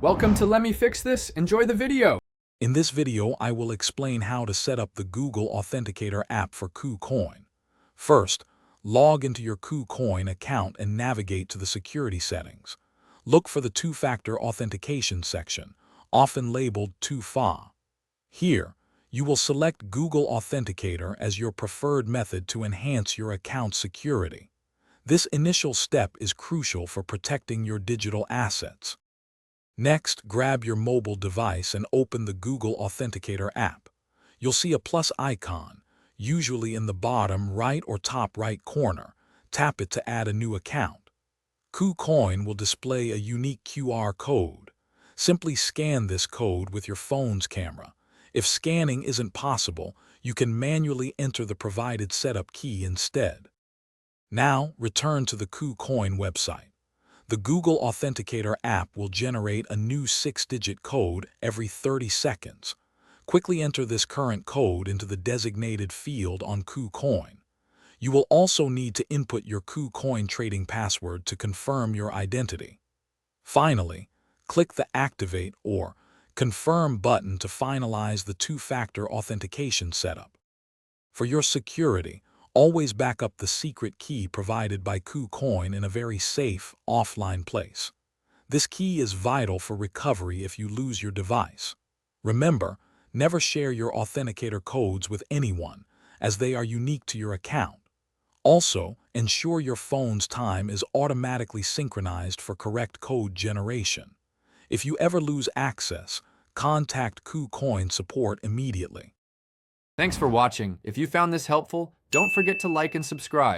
Welcome to Let Me Fix This. Enjoy the video. In this video, I will explain how to set up the Google Authenticator app for KuCoin. First, log into your KuCoin account and navigate to the security settings. Look for the two-factor authentication section, often labeled 2FA. Here, you will select Google Authenticator as your preferred method to enhance your account's security. This initial step is crucial for protecting your digital assets. Next, grab your mobile device and open the Google Authenticator app. You'll see a plus icon, usually in the bottom right or top right corner. Tap it to add a new account. KuCoin will display a unique QR code. Simply scan this code with your phone's camera. If scanning isn't possible, you can manually enter the provided setup key instead. Now, return to the KuCoin website. The Google Authenticator app will generate a new 6-digit code every 30 seconds. Quickly enter this current code into the designated field on KuCoin. You will also need to input your KuCoin trading password to confirm your identity. Finally, click the Activate or Confirm button to finalize the two-factor authentication setup. For your security, always back up the secret key provided by KuCoin in a very safe, offline place. This key is vital for recovery if you lose your device. Remember, never share your authenticator codes with anyone, as they are unique to your account. Also, ensure your phone's time is automatically synchronized for correct code generation. If you ever lose access, contact KuCoin support immediately. Thanks for watching. If you found this helpful, don't forget to like and subscribe.